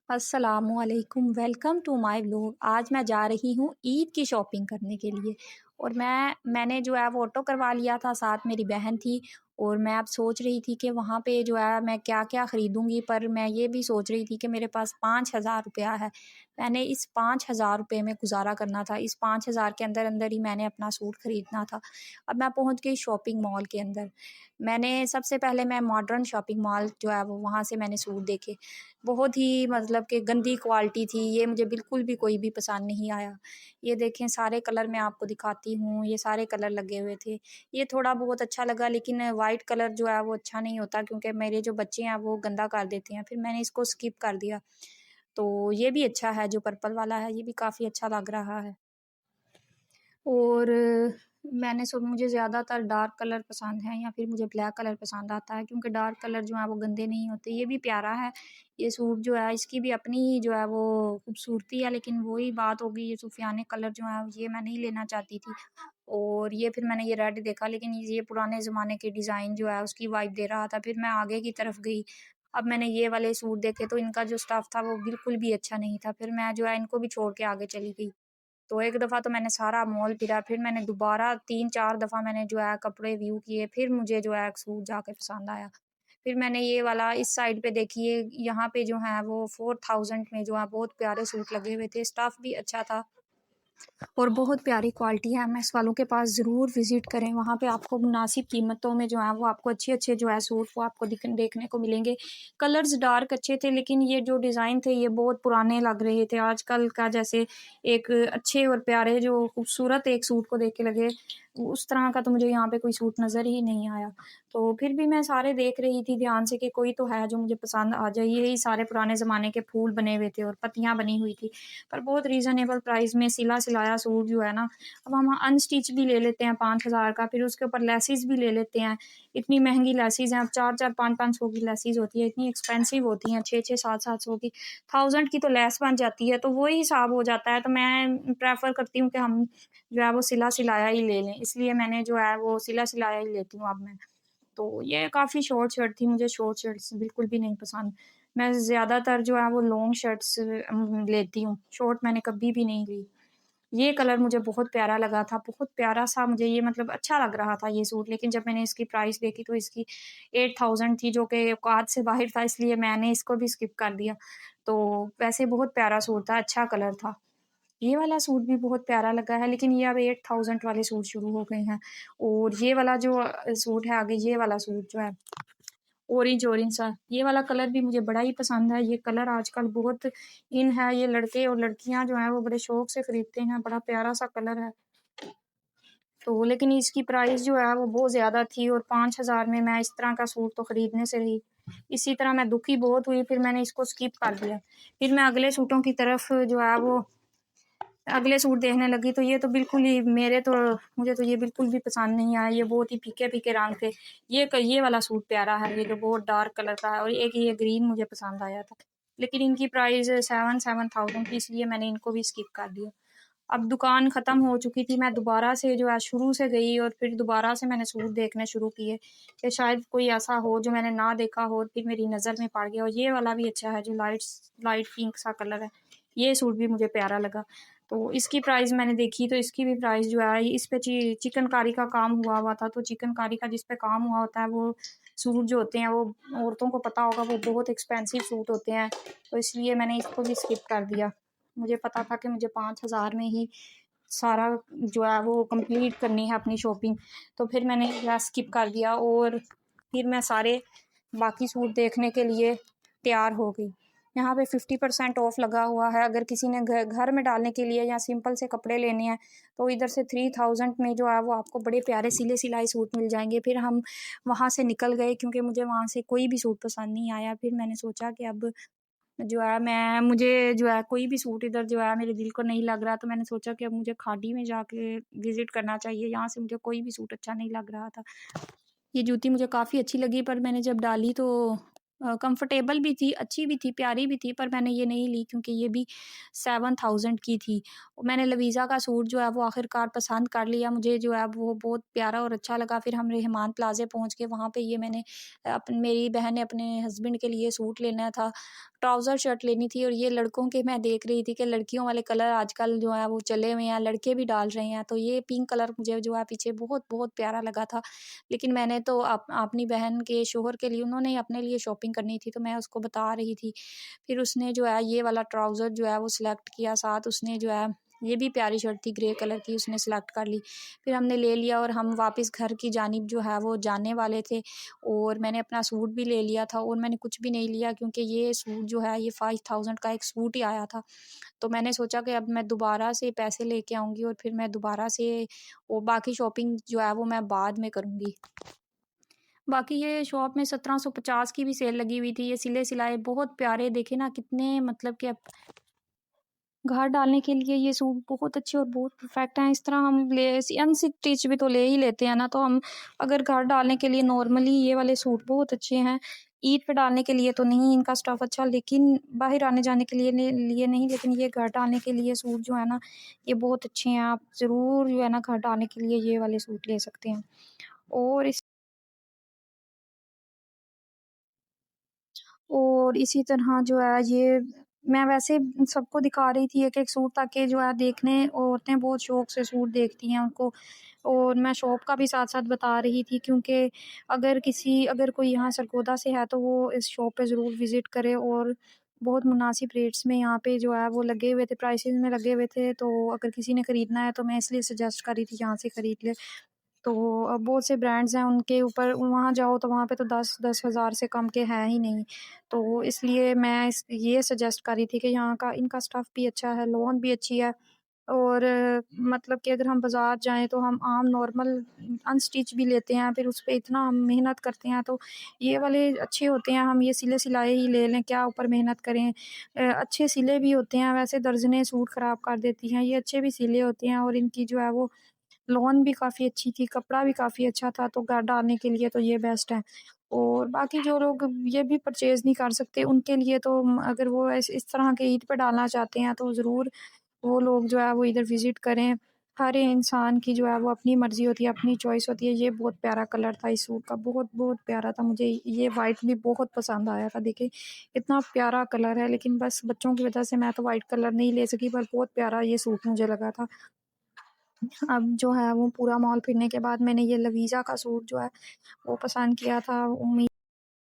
अस्सलामुअलैकुम, welcome to my vlog. आज मैं जा रही हूँ ईद की शॉपिंग करने के लिए। और मैंने जो है वो ऑटो करवा लिया था, साथ मेरी बहन थी। और मैं अब सोच रही थी कि वहाँ पे जो है मैं क्या क्या ख़रीदूँगी, पर मैं ये भी सोच रही थी कि मेरे पास 5,000 रुपया है। मैंने इस 5,000 रुपये में गुजारा करना था। इस 5,000 के अंदर अंदर ही मैंने अपना सूट ख़रीदना था। अब मैं पहुँच गई शॉपिंग मॉल के अंदर। मैंने सबसे पहले मैं मॉडर्न शॉपिंग मॉल जो है वो वहाँ से मैंने सूट देखे। बहुत ही मतलब कि गंदी क्वालिटी थी, ये मुझे बिल्कुल भी कोई भी पसंद नहीं आया। ये देखें, सारे कलर मैं आपको दिखाती हूँ, ये सारे कलर लगे हुए थे। ये थोड़ा बहुत अच्छा लगा, लेकिन वाइट कलर जो है वो अच्छा नहीं होता, क्योंकि मेरे जो बच्चे हैं वो गंदा कर देते हैं, फिर मैंने इसको स्किप कर दिया। तो ये भी अच्छा है, जो पर्पल वाला है ये भी काफ़ी अच्छा लग रहा है। और मुझे ज़्यादातर डार्क कलर पसंद है, या फिर मुझे ब्लैक कलर पसंद आता है, क्योंकि डार्क कलर जो है वो गंदे नहीं होते। ये भी प्यारा है, ये सूट जो है इसकी भी अपनी ही जो है वो खूबसूरती है, लेकिन वही बात होगी, ये सूफियाने कलर जो है ये मैं नहीं लेना चाहती थी। और ये फिर मैंने ये रेड देखा, लेकिन ये पुराने ज़माने के डिज़ाइन जो है उसकी वाइब दे रहा था। फिर मैं आगे की तरफ गई। अब मैंने ये वाले सूट देखे, तो इनका जो स्टफ़ था वो बिल्कुल भी अच्छा नहीं था। फिर मैं जो है इनको भी छोड़ के आगे चली गई। तो एक दफ़ा तो मैंने सारा मॉल फिरा, फिर मैंने दोबारा 3-4 दफ़ा मैंने जो है कपड़े व्यू किए, फिर मुझे जो है एक सूट जाके पसंद आया। फिर मैंने ये वाला इस साइड पे देखिए, यहाँ पे जो है वो 4000 में जो है बहुत प्यारे सूट लगे हुए थे, स्टफ़ भी अच्छा था और बहुत प्यारी क्वालिटी है। एमएस वालों के पास ज़रूर विज़िट करें, वहाँ पे आपको मुनासिब कीमतों में जो है वो आपको अच्छे-अच्छे जो है सूट वो आपको देखने को मिलेंगे। कलर्स डार्क अच्छे थे, लेकिन ये जो डिज़ाइन थे ये बहुत पुराने लग रहे थे। आजकल का जैसे एक अच्छे और प्यारे जो खूबसूरत एक सूट को देख के लगे, उस तरह का तो मुझे यहाँ पे कोई सूट नज़र ही नहीं आया। तो फिर भी मैं सारे देख रही थी ध्यान से कि कोई तो है जो मुझे पसंद आ जाए। यही सारे पुराने ज़माने के फूल बने हुए थे और पत्तियाँ बनी हुई थी। पर बहुत रीज़नेबल प्राइस में सिला-सिलाया सूट जो है ना, अब हम अनस्टिच भी ले लेते हैं 5,000 का, फिर उसके ऊपर लेसिस भी ले लेते हैं। इतनी महँगी लेसिस हैं, अब 4-4 5-500 की लेसिस होती है, इतनी एक्सपेंसिव होती हैं, 6-6 7-700 की, 1000 की तो लेस बन जाती है, तो वही हिसाब हो जाता है। तो मैं प्रेफ़र करती हूँ कि हम जो है वो सिला-सिलाया ही ले लें, इसलिए मैंने जो है वो सिला-सिलाया ही लेती हूँ अब मैं। तो ये काफ़ी शॉर्ट शर्ट थी, मुझे शॉर्ट शर्ट्स बिल्कुल भी नहीं पसंद। मैं ज़्यादातर जो है वो लॉन्ग शर्ट्स लेती हूँ, शॉर्ट मैंने कभी भी नहीं ली। ये कलर मुझे बहुत प्यारा लगा था, बहुत प्यारा-सा मुझे ये मतलब अच्छा लग रहा था ये सूट, लेकिन जब मैंने इसकी प्राइस देखी तो इसकी 8000 थी, जो कि औकात से बाहर था, इसलिए मैंने इसको भी स्किप कर दिया। तो वैसे बहुत प्यारा सूट था, अच्छा कलर था। ये वाला सूट भी बहुत प्यारा लगा है, लेकिन ये अब 8000 वाले सूट शुरू हो गए हैं। और ये वाला जो सूट है आगे, ये वाला सूट जो है ऑरेंज ऑरेंज सा, ये वाला कलर भी मुझे बड़ा ही पसंद है। ये कलर आजकल बहुत इन है, ये लड़के और लड़कियाँ जो हैं वो बड़े शौक से खरीदते हैं, बड़ा प्यारा सा कलर है। तो लेकिन इसकी प्राइस जो है वो बहुत ज़्यादा थी, और 5,000 में मैं इस तरह का सूट तो खरीदने से रही। इसी तरह मैं दुखी बहुत हुई, फिर मैंने इसको स्किप कर दिया। फिर मैं अगले सूटों की तरफ जो है वो अगले सूट देखने लगी, तो ये तो बिल्कुल ही मुझे तो ये बिल्कुल भी पसंद नहीं आया, ये बहुत ही फीके-फीके रंग थे। ये वाला सूट प्यारा है, ये जो बहुत डार्क कलर का है, और एक ये ग्रीन मुझे पसंद आया था। लेकिन इनकी प्राइस 7,000 थी, इसलिए मैंने इनको भी स्किप कर दिया। अब दुकान ख़त्म हो चुकी थी, मैं दोबारा से जो है शुरू से गई, और फिर दोबारा से मैंने सूट देखने शुरू किए कि शायद कोई ऐसा हो जो मैंने ना देखा हो, और फिर मेरी नज़र में पड़ गया। और ये वाला भी अच्छा है, जो लाइट पिंक सा कलर है, ये सूट भी मुझे प्यारा लगा। तो इसकी प्राइस मैंने देखी, तो इसकी भी प्राइस जो है, इस पे चिकनकारी का काम हुआ हुआ था। तो चिकनकारी का जिस पे काम हुआ होता है, वो सूट जो होते हैं वो औरतों को पता होगा वो बहुत एक्सपेंसिव सूट होते हैं, तो इसलिए मैंने इसको भी स्किप कर दिया। मुझे पता था कि मुझे 5,000 में ही सारा जो है वो कंप्लीट करनी है अपनी शॉपिंग, तो फिर मैंने यह स्किप कर दिया, और फिर मैं सारे बाकी सूट देखने के लिए तैयार हो गई। यहाँ पे 50% ऑफ लगा हुआ है, अगर किसी ने घर में डालने के लिए या सिंपल से कपड़े लेने हैं, तो इधर से 3000 में जो है वो आपको बड़े प्यारे सिले सिलाई सूट मिल जाएंगे। फिर हम वहाँ से निकल गए, क्योंकि मुझे वहाँ से कोई भी सूट पसंद नहीं आया। फिर मैंने सोचा कि अब जो है मुझे जो है कोई भी सूट इधर जो है मेरे दिल को नहीं लग रहा, तो मैंने सोचा कि अब मुझे खाड़ी में जाके विज़िट करना चाहिए। यहाँ से मुझे कोई भी सूट अच्छा नहीं लग रहा था। ये जूती मुझे काफ़ी अच्छी लगी, पर मैंने जब डाली तो कंफर्टेबल भी थी, अच्छी भी थी, प्यारी भी थी, पर मैंने ये नहीं ली क्योंकि ये भी 7000 की थी। मैंने लवीज़ा का सूट जो है वो आखिरकार पसंद कर लिया, मुझे जो है वो बहुत प्यारा और अच्छा लगा। फिर हम रहमान प्लाज़ा पहुँच गए, वहाँ पे ये मैंने मेरी बहन ने अपने हस्बैंड के लिए सूट लेना था, ट्राउज़र शर्ट लेनी थी, और ये लड़कों के मैं देख रही थी कि लड़कियों वाले कलर आजकल जो है वो चले हुए हैं, लड़के भी डाल रहे हैं। तो ये पिंक कलर मुझे जो है पीछे बहुत-बहुत प्यारा लगा था। लेकिन मैंने तो अपनी बहन के शौहर के लिए, उन्होंने अपने लिए शॉपिंग करनी थी, तो मैं उसको बता रही थी। फिर उसने जो है ये वाला ट्राउज़र जो है वो सिलेक्ट किया, साथ उसने जो है ये भी प्यारी शर्ट थी ग्रे कलर की, उसने सिलेक्ट कर ली। फिर हमने ले लिया और हम वापस घर की जानिब जो है वो जाने वाले थे, और मैंने अपना सूट भी ले लिया था, और मैंने कुछ भी नहीं लिया क्योंकि ये सूट जो है ये 5000 का एक सूट ही आया था। तो मैंने सोचा कि अब मैं दोबारा से पैसे लेके आऊँगी और फिर मैं दोबारा से वो बाकी शॉपिंग जो है वो मैं बाद में करूँगी। बाकी ये शॉप में 1750 की भी सेल लगी हुई थी। ये सिले-सिलाए बहुत प्यारे, देखे ना कितने, मतलब कि अब घर डालने के लिए ये सूट बहुत अच्छे और बहुत परफेक्ट हैं। इस तरह हम अनस्टिच भी तो ले ही लेते हैं ना, तो हम अगर घर डालने के लिए नॉर्मली ये वाले सूट बहुत अच्छे हैं। ईद पे डालने के लिए तो नहीं इनका स्टफ़ अच्छा, लेकिन बाहर आने-जाने के लिए नहीं, लेकिन ये घर डालने के लिए सूट जो है ना, ये बहुत अच्छे हैं। आप ज़रूर जो है ना घर डालने के लिए ये वाले सूट ले सकते हैं। और इसी तरह जो है ये मैं वैसे सबको दिखा रही थी एक-एक सूट, ताकि जो है देखने औरतें बहुत शौक से सूट देखती हैं उनको, और मैं शॉप का भी साथ-साथ बता रही थी, क्योंकि अगर कोई यहाँ सरगोदा से है तो वो इस शॉप पे ज़रूर विज़िट करे, और बहुत मुनासिब रेट्स में यहाँ पे जो है वो लगे हुए थे, प्राइसेज़ में लगे हुए थे। तो अगर किसी ने खरीदना है तो मैं इसलिए सजेस्ट कर रही थी यहाँ से खरीद ले। तो बहुत से ब्रांड्स हैं उनके ऊपर, वहाँ जाओ तो वहाँ पे तो 10-10 हज़ार से कम के हैं ही नहीं। तो इसलिए मैं ये सजेस्ट कर रही थी कि यहाँ का इनका स्टफ़ भी अच्छा है, लोन भी अच्छी है, और मतलब कि अगर हम बाज़ार जाएँ तो हम आम नॉर्मल अनस्टिच भी लेते हैं, फिर उस पे इतना हम मेहनत करते हैं, तो ये वाले अच्छे होते हैं, हम ये सिले-सिलाए ही ले लें, क्या ऊपर मेहनत करें। अच्छे सिले भी होते हैं, वैसे दर्जनें सूट ख़राब कर देती हैं, ये अच्छे भी सिले होते हैं, और इनकी जो है वो लॉन भी काफ़ी अच्छी थी, कपड़ा भी काफ़ी अच्छा था, तो घर डालने के लिए तो ये बेस्ट है। और बाकी जो लोग ये भी परचेज़ नहीं कर सकते, उनके लिए तो अगर वो इस तरह के ईद पे डालना चाहते हैं, तो ज़रूर वो लोग जो है वो इधर विज़िट करें। हर इंसान की जो है वो अपनी मर्ज़ी होती है, अपनी चॉइस होती है। ये बहुत प्यारा कलर था इस सूट का, बहुत-बहुत प्यारा था। मुझे ये व्हाइट भी बहुत पसंद आया था। देखिए, इतना प्यारा कलर है, लेकिन बस बच्चों की वज़ह से मैं तो व्हाइट कलर नहीं ले सकी, पर बहुत प्यारा ये सूट मुझे लगा था। अब जो है वो पूरा मॉल फिरने के बाद मैंने ये लवीज़ा का सूट जो है वो पसंद किया था। उम्मीद